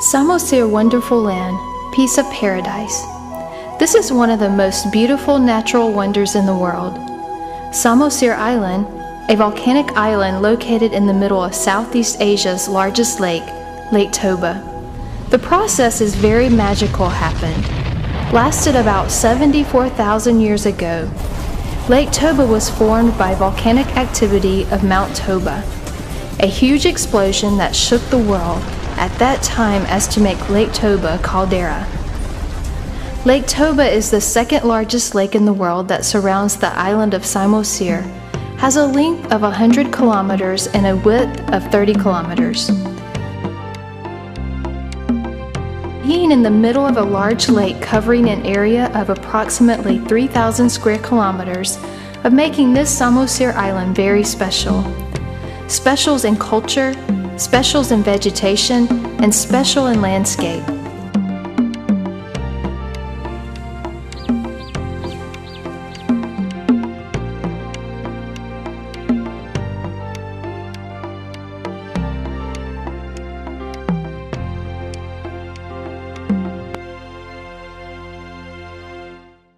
Samosir Wonderful Land, Piece of Paradise. This is one of the most beautiful natural wonders in the world. Samosir Island, a volcanic island located in the middle of Southeast Asia's largest lake, Lake Toba. The process is very magical happened. Lasted about 74,000 years ago. Lake Toba was formed by volcanic activity of Mount Toba, a huge explosion that shook the world at that time as to make Lake Toba caldera. Lake Toba is the second largest lake in the world that surrounds the island of Samosir, has a length of 100 kilometers and a width of 30 kilometers. Being in the middle of a large lake covering an area of approximately 3,000 square kilometers of making this Samosir Island very special. Specials in culture, specials in vegetation, and special in landscape.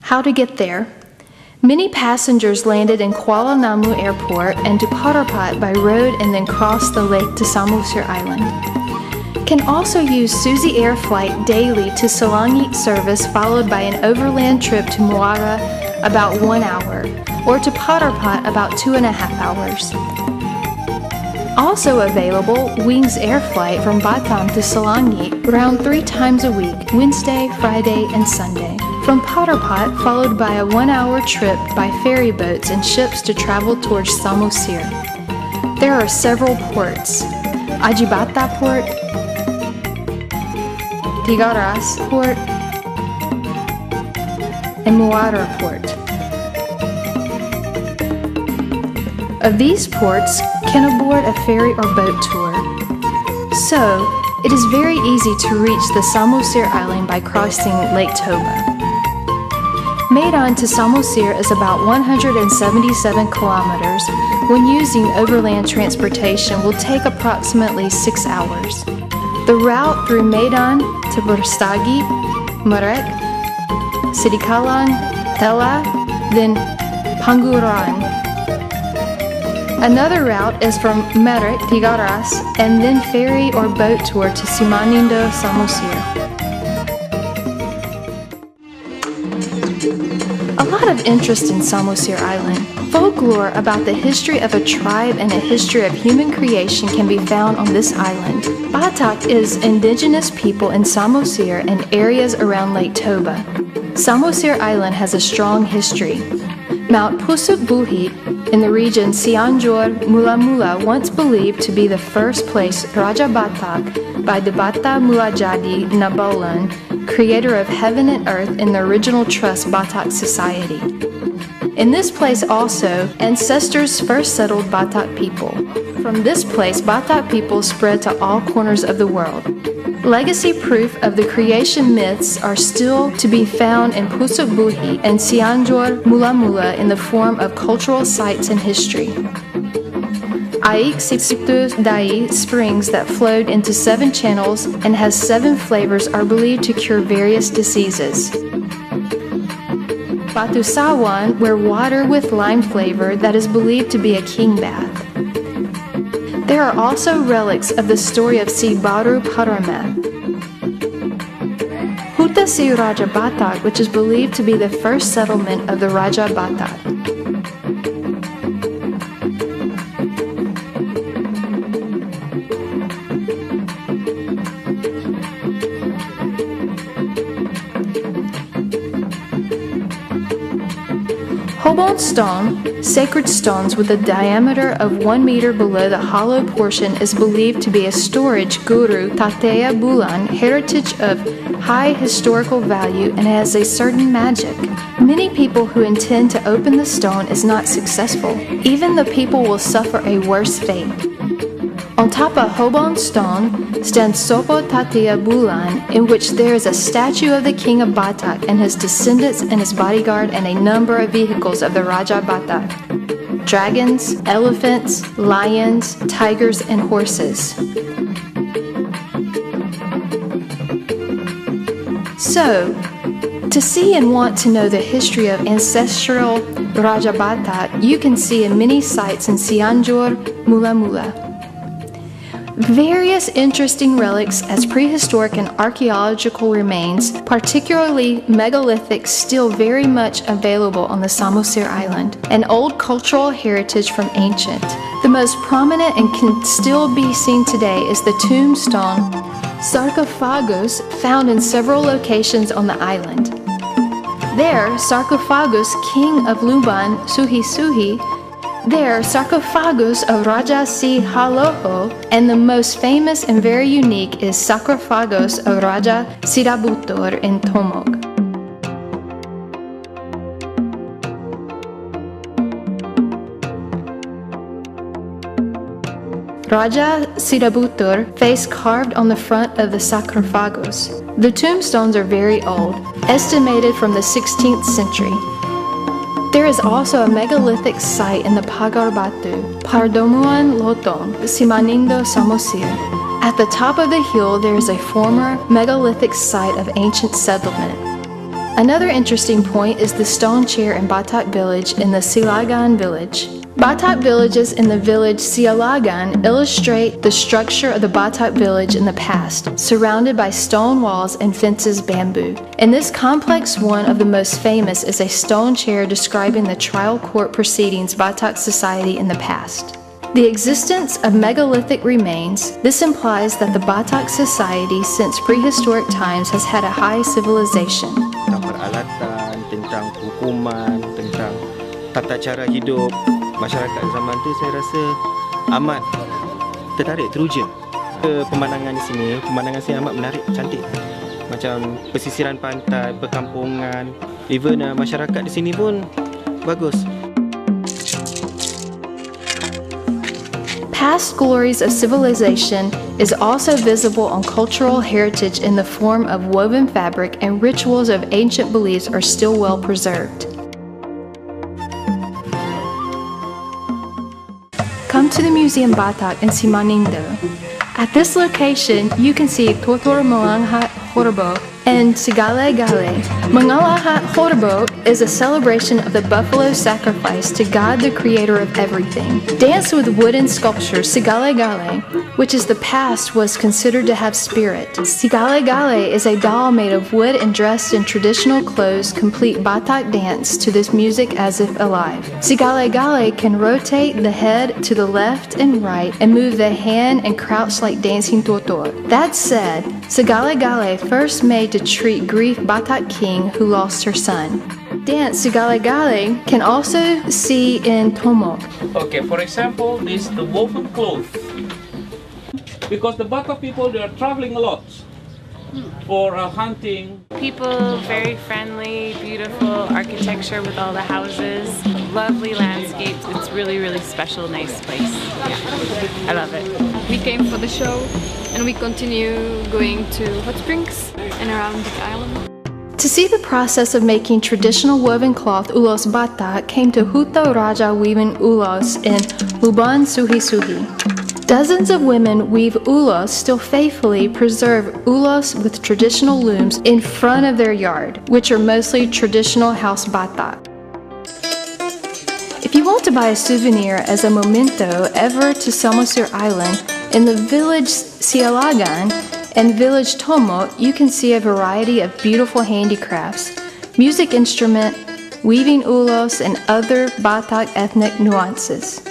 How to get there. Many passengers landed in Kuala Namu Airport and to Panorama by road and then crossed the lake to Samosir Island. Can also use Suzy Air flight daily to Selangit service followed by an overland trip to Muara about 1 hour or to Panorama about 2.5 hours. Also available, Wings Air flight from Batam to Selangit around 3 times a week, Wednesday, Friday, and Sunday. From Panorama, followed by a 1-hour trip by ferry boats and ships to travel towards Samosir. There are several ports: Ajibata Port, Tigaras Port, and Muara Port. Of these ports, can aboard a ferry or boat tour. So, it is very easy to reach the Samosir Island by crossing Lake Toba. Maidan to Samosir is about 177 kilometers. When using overland transportation will take approximately 6 hours. The route through Maidan to Brastagi, Marek, Sidikalang, Tela, then Panguran. Another route is from Marek, Tigaras, and then ferry or boat tour to Simanindo, Samosir. A lot of interest in Samosir Island. Folklore about the history of a tribe and a history of human creation can be found on this island. Batak is indigenous people in Samosir and areas around Lake Toba. Samosir Island has a strong history. Mount Pusuk Buhit in the region Cianjur Mula Mula once believed to be the first place Raja Batak by the Bata Mulajadi Nabalan, creator of heaven and earth in the original Trust Batak society. In this place also, ancestors first settled Batak people. From this place, Batak people spread to all corners of the world. Legacy proof of the creation myths are still to be found in Pusuk Buhi and Cianjur Mula Mula in the form of cultural sites and history. Aik Situ Dai springs that flowed into 7 channels and has 7 flavors are believed to cure various diseases. Batu Sawan, where water with lime flavor that is believed to be a king bath. There are also relics of the story of Si Baru Panorama. Huta Si Raja Batak, which is believed to be the first settlement of the Raja Batak. Hobon stone, sacred stones with a diameter of 1 meter below the hollow portion, is believed to be a storage Guru Tateya Bulan heritage of high historical value and has a certain magic. Many people who intend to open the stone is not successful. Even the people will suffer a worse fate. On top of Hobon stone stands Sopo Tateya Bulan, in which there is a statue of the king of Batak and his descendants and his bodyguard and a number of vehicles of the Raja Batak. Dragons, elephants, lions, tigers, and horses. So, to see and want to know the history of ancestral Raja Batak, you can see in many sites in Cianjur, Mula Mula. Various interesting relics as prehistoric and archaeological remains, particularly megalithic, still very much available on the Samosir Island, and old cultural heritage from ancient. The most prominent and can still be seen today is the tombstone sarcophagus found in several locations on the island. There, sarcophagus king of Luban, Suhi Suhi. There, sarcophagus of Raja Si Haloho, and the most famous and very unique is sarcophagus of Raja Sirabutor in Tomog. Raja Sirabutur face carved on the front of the sarcophagus. The tombstones are very old, estimated from the 16th century. There is also a megalithic site in the Pagar Batu, Pardomuan Lotong, Simanindo Samosir. At the top of the hill there is a former megalithic site of ancient settlement. Another interesting point is the stone chair in Batak village in the Silagan village. Batak villages in the village Sialagan illustrate the structure of the Batak village in the past, surrounded by stone walls and fences bamboo. In this complex, one of the most famous is a stone chair describing the trial court proceedings Batak society in the past. The existence of megalithic remains, this implies that the Batak society since prehistoric times has had a high civilization. Tentang peralatan, tentang hukuman, tentang tata cara hidup masyarakat zaman tu, saya rasa amat tertarik, teruja. Pemandangan di sini, pemandangan saya amat menarik, cantik. Macam pesisiran pantai, perkampungan, even masyarakat di sini pun bagus. Past glories of civilization is also visible on cultural heritage in the form of woven fabric, and rituals of ancient beliefs are still well preserved. Come to the Museum Batak in Simanindo. At this location, you can see Totor Malanghat Horbo and Sigale Gale. Mangalahat Horbo is a celebration of the buffalo sacrifice to God, the creator of everything. Dance with wooden sculpture Sigale Gale, which is the past, was considered to have spirit. Sigale Gale is a doll made of wood and dressed in traditional clothes, complete Batak dance to this music as if alive. Sigale Gale can rotate the head to the left and right and move the hand and crouch like dancing totor. That said, Sigale Gale first made to treat grief Batak king who lost her son. Dance Sigale Gale can also see in Tomog. Okay, for example, this is the woven cloth. Because the Batak people, they are traveling a lot for hunting. People, very friendly, beautiful architecture with all the houses, lovely landscapes. It's really, really special, nice place. Yeah, I love it. We came for the show and we continue going to hot springs and around the island. To see the process of making traditional woven cloth ulos Batak came to Huto Raja Weaving Ulos in Luban Suhi Suhi. Dozens of women weave ulos, still faithfully preserve ulos with traditional looms in front of their yard, which are mostly traditional house Batak. If you want to buy a souvenir as a memento ever to Samosir Island, in the village Sialagan and village Tomo, you can see a variety of beautiful handicrafts, music instrument, weaving ulos, and other Batak ethnic nuances.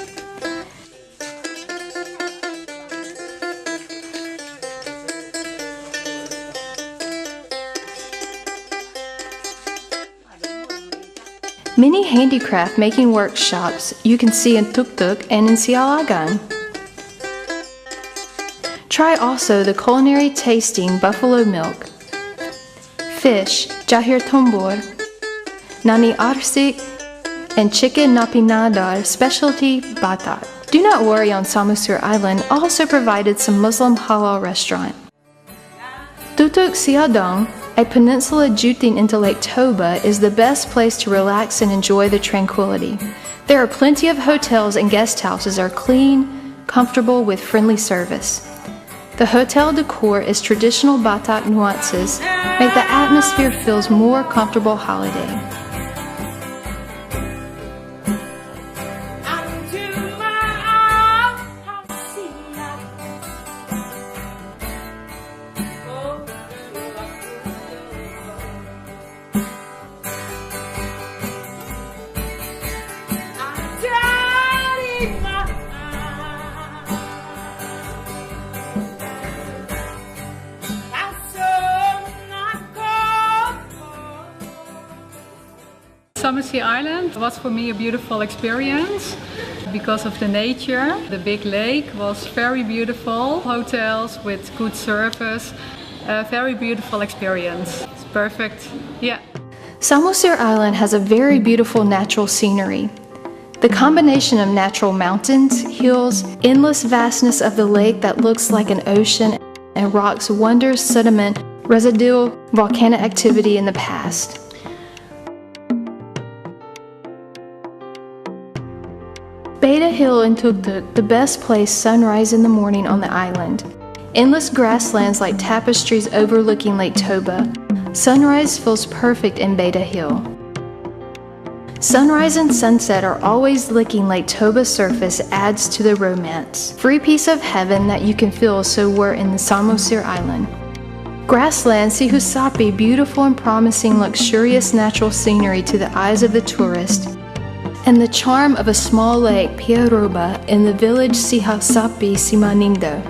Many handicraft making workshops you can see in Tuktuk and in Sialagan. Try also the culinary tasting buffalo milk, fish, jahir tombor, nani arsik, and chicken napinadar specialty Batak. Do not worry, on Samosir Island also provided some Muslim halal restaurant. Tutuk Siadong, a peninsula jutting into Lake Toba, is the best place to relax and enjoy the tranquility. There are plenty of hotels and guest houses are clean, comfortable with friendly service. The hotel decor is traditional Batak nuances, make the atmosphere feels more comfortable holiday. Samosir Island was for me a beautiful experience because of the nature. The big lake was very beautiful, hotels with good service, a very beautiful experience. It's perfect, yeah. Samosir Island has a very beautiful natural scenery. The combination of natural mountains, hills, endless vastness of the lake that looks like an ocean, and rocks wonders sediment, residual volcanic activity in the past. Beta Hill in Tuktuk, the best place sunrise in the morning on the island. Endless grasslands like tapestries overlooking Lake Toba. Sunrise feels perfect in Beta Hill. Sunrise and sunset are always licking Lake Toba's surface adds to the romance. Free piece of heaven that you can feel so we're in the Samosir Island. Grassland Sihusapi, beautiful and promising luxurious natural scenery to the eyes of the tourist. And the charm of a small lake, Piaroba, in the village Sihusapi, Simanindo.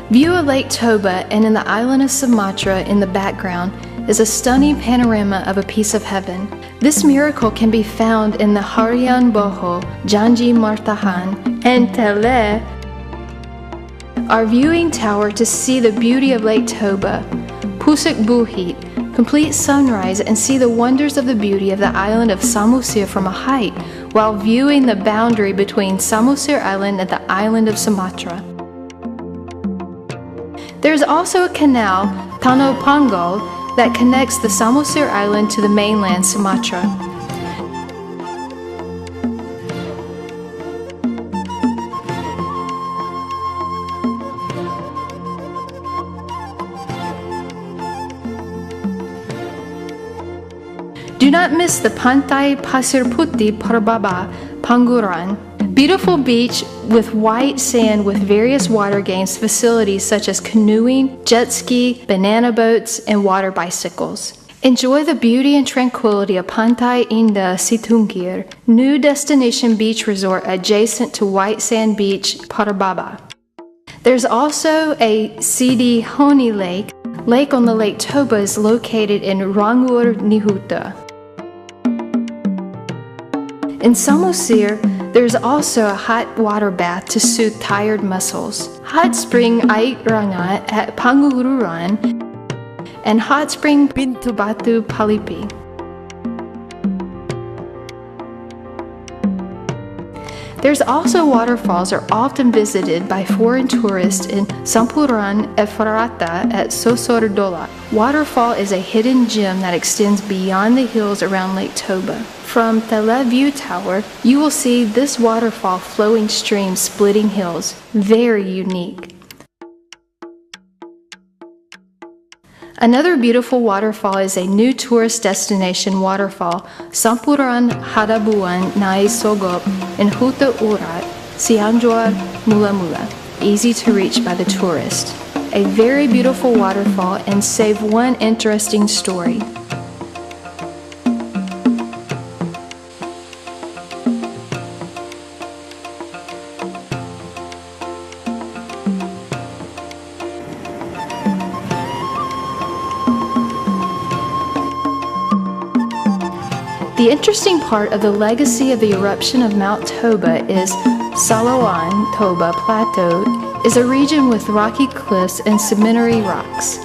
View of Lake Toba and in the island of Sumatra in the background is a stunning panorama of a piece of heaven. This miracle can be found in the Harian Boho, Janji Martahan, and Tele, our viewing tower to see the beauty of Lake Toba, Pusuk Buhit, complete sunrise and see the wonders of the beauty of the island of Samosir from a height while viewing the boundary between Samosir Island and the island of Sumatra. There is also a canal, Tanau Panggol, that connects the Samosir Island to the mainland Sumatra. Do not miss the Pantai Pasir Putih Parbaba Panguran. Beautiful beach with white sand with various water games facilities such as canoeing, jet ski, banana boats, and water bicycles. Enjoy the beauty and tranquility of Pantai Indah Situngkir, new destination beach resort adjacent to White Sand Beach, Parbaba. There's also a Sidi Honi Lake. Lake on the Lake Toba is located in Rangur Nihuta. In Samosir, there's also a hot water bath to soothe tired muscles. Hot spring Ait Rangat at Pangururan and hot spring Pintu Batu Palipi. There's also waterfalls are often visited by foreign tourists in Sampuran Efrata at Sosordola. Waterfall is a hidden gem that extends beyond the hills around Lake Toba. From Tele View Tower, you will see this waterfall flowing stream splitting hills. Very unique. Another beautiful waterfall is a new tourist destination waterfall, Sampuran Hadabuan Nai Sogop in Huta Urat, Cianjur, Mula Mula, easy to reach by the tourist. A very beautiful waterfall and save one interesting story. The interesting part of the legacy of the eruption of Mount Toba is Salawan Toba Plateau is a region with rocky cliffs and sedimentary rocks.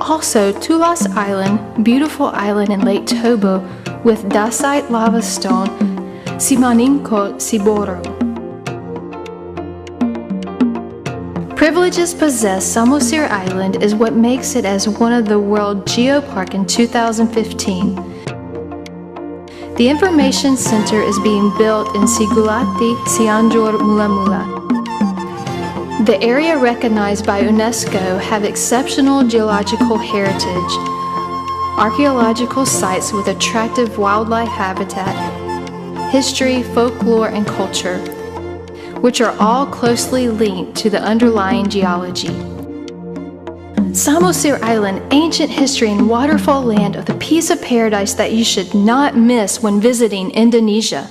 Also, Tulas Island, beautiful island in Lake Toba with dacite lava stone, Simaningkot Siboro. Privileges possessed, Samosir Island is what makes it as one of the World Geopark in 2015. The Information Center is being built in Sigulati, Cianjur, Mula Mula. The area recognized by UNESCO have exceptional geological heritage, archaeological sites with attractive wildlife habitat, history, folklore, and culture, which are all closely linked to the underlying geology. Samosir Island, ancient history and waterfall land of the piece of paradise that you should not miss when visiting Indonesia.